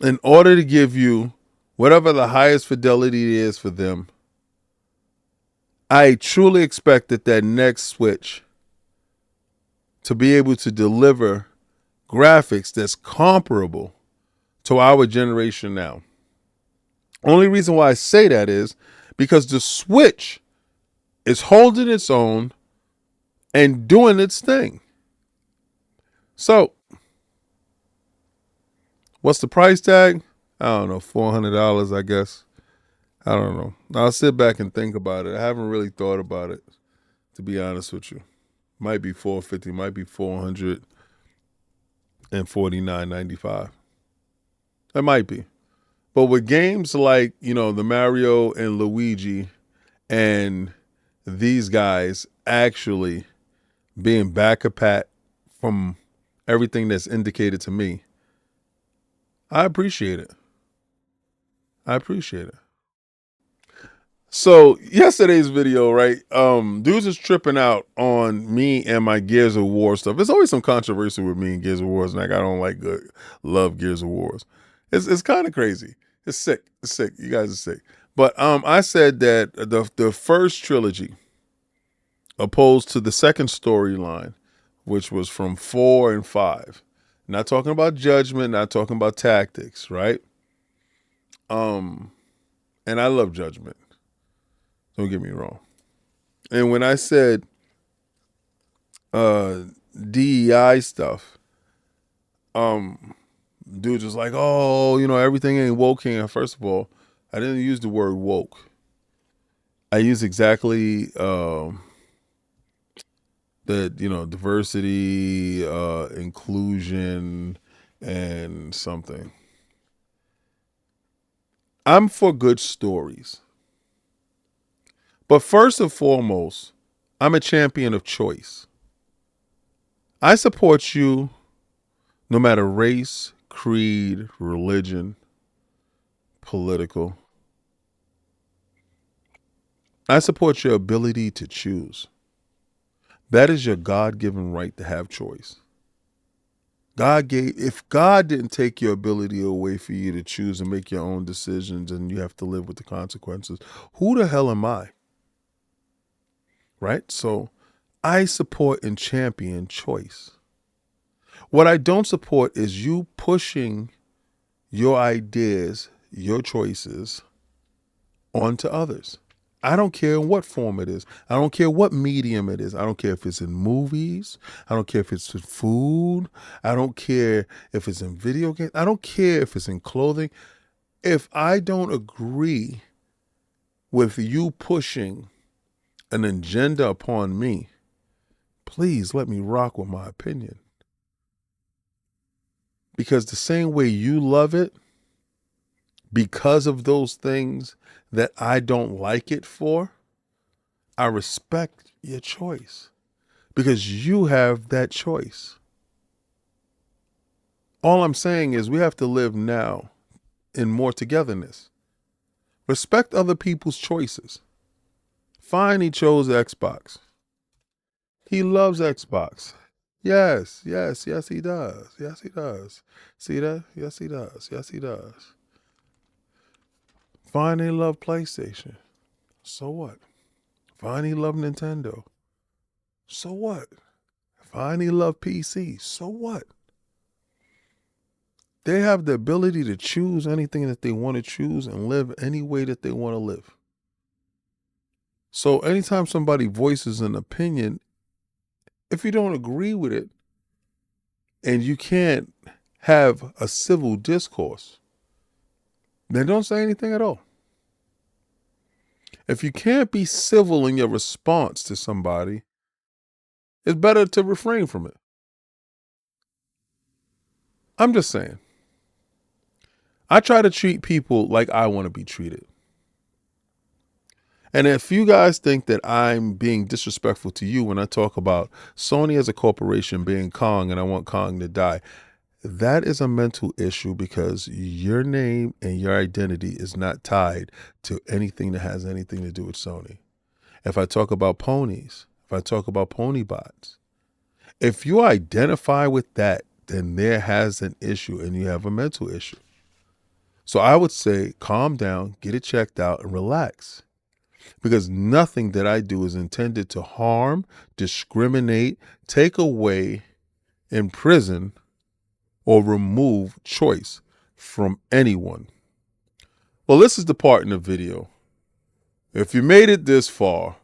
in order to give you whatever the highest fidelity is for them. I truly expect that next Switch to be able to deliver graphics that's comparable to our generation now. Only reason why I say that is because the Switch is holding its own and doing its thing. So, what's the price tag? I don't know, $400, I guess. I don't know. I'll sit back and think about it. I haven't really thought about it, to be honest with you. Might be $450, might be $449.95. It might be. But with games like, the Mario and Luigi and these guys actually being back a pat from everything that's indicated to me, I appreciate it. So yesterday's video, right? Dudes is tripping out on me and my Gears of War stuff. There's always some controversy with me and Gears of War, and I don't love Gears of Wars. It's kind of crazy. It's sick. You guys are sick. But I said that the first trilogy, opposed to the second storyline, which was from 4 and 5. Not talking about Judgment, not talking about Tactics, right? And I love Judgment. Don't get me wrong. And when I said DEI stuff. Dude was like, oh, everything ain't woke here. First of all, I didn't use the word woke. I use exactly that, diversity, inclusion, and something. I'm for good stories. But first and foremost, I'm a champion of choice. I support you no matter race, creed, religion, political. I support your ability to choose. That is your God-given right to have choice. If God didn't take your ability away for you to choose and make your own decisions and you have to live with the consequences, who the hell am I? Right? So I support and champion choice. What I don't support is you pushing your ideas, your choices onto others. I don't care in what form it is. I don't care what medium it is. I don't care if it's in movies. I don't care if it's in food. I don't care if it's in video games. I don't care if it's in clothing. If I don't agree with you pushing an agenda upon me, please let me rock with my opinion. Because the same way you love it, because of those things that I don't like it for, I respect your choice because you have that choice. All I'm saying is we have to live now in more togetherness. Respect other people's choices. Fine, he chose Xbox. He loves Xbox. Yes, he does. Yes, he does. See that? Yes, he does. Yes, he does. Fine, he loved PlayStation. So what? Fine, he loved Nintendo. So what? Fine, he loved PC. So what? They have the ability to choose anything that they want to choose and live any way that they want to live. So anytime somebody voices an opinion, if you don't agree with it and you can't have a civil discourse, then don't say anything at all. If you can't be civil in your response to somebody, it's better to refrain from it. I'm just saying. I try to treat people like I want to be treated. And if you guys think that I'm being disrespectful to you when I talk about Sony as a corporation being Kong and I want Kong to die, that is a mental issue because your name and your identity is not tied to anything that has anything to do with Sony. If I talk about ponies, if I talk about pony bots, if you identify with that, then there has an issue and you have a mental issue. So I would say calm down, get it checked out, and relax. Because nothing that I do is intended to harm, discriminate, take away, imprison, or remove choice from anyone. Well, this is the part in the video. If you made it this far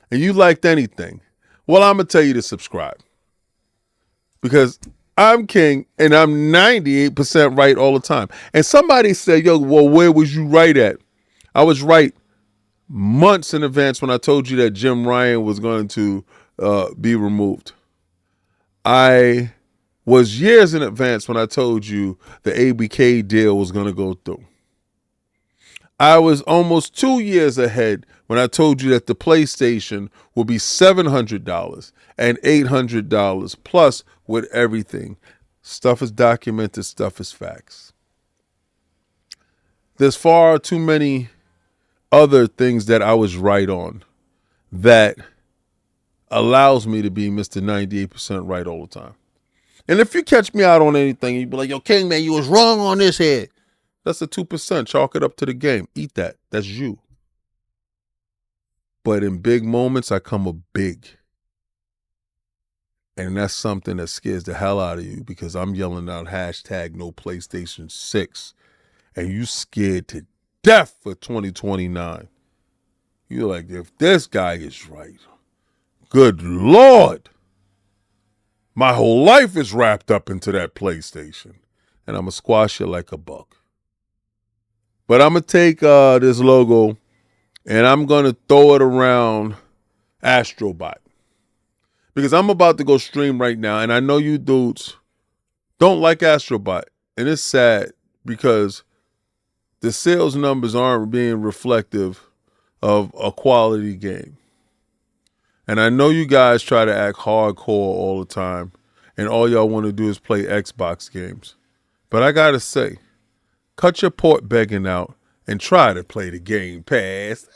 and you liked anything, well, I'm going to tell you to subscribe. Because I'm king and I'm 98% right all the time. And somebody said, yo, well, where was you right at? I was right months in advance when I told you that Jim Ryan was going to be removed. I was years in advance when I told you the ABK deal was going to go through. I was almost 2 years ahead when I told you that the PlayStation will be $700 and $800 plus with everything. Stuff is documented, stuff is facts. There's far too many other things that I was right on that allows me to be Mr. 98% right all the time. And if you catch me out on anything, you'd be like, yo, King, man, you was wrong on this head. That's the 2%. Chalk it up to the game. Eat that. That's you. But in big moments, I come up big. And that's something that scares the hell out of you because I'm yelling out hashtag no PlayStation 6. And you scared to death for 2029. You're like, if this guy is right, good Lord. My whole life is wrapped up into that PlayStation. And I'm going to squash it like a buck. But I'm going to take this logo and I'm going to throw it around Astrobot. Because I'm about to go stream right now. And I know you dudes don't like Astrobot. And it's sad because the sales numbers aren't being reflective of a quality game. And I know you guys try to act hardcore all the time. And all y'all want to do is play Xbox games. But I got to say, cut your port begging out and try to play the Game Pass.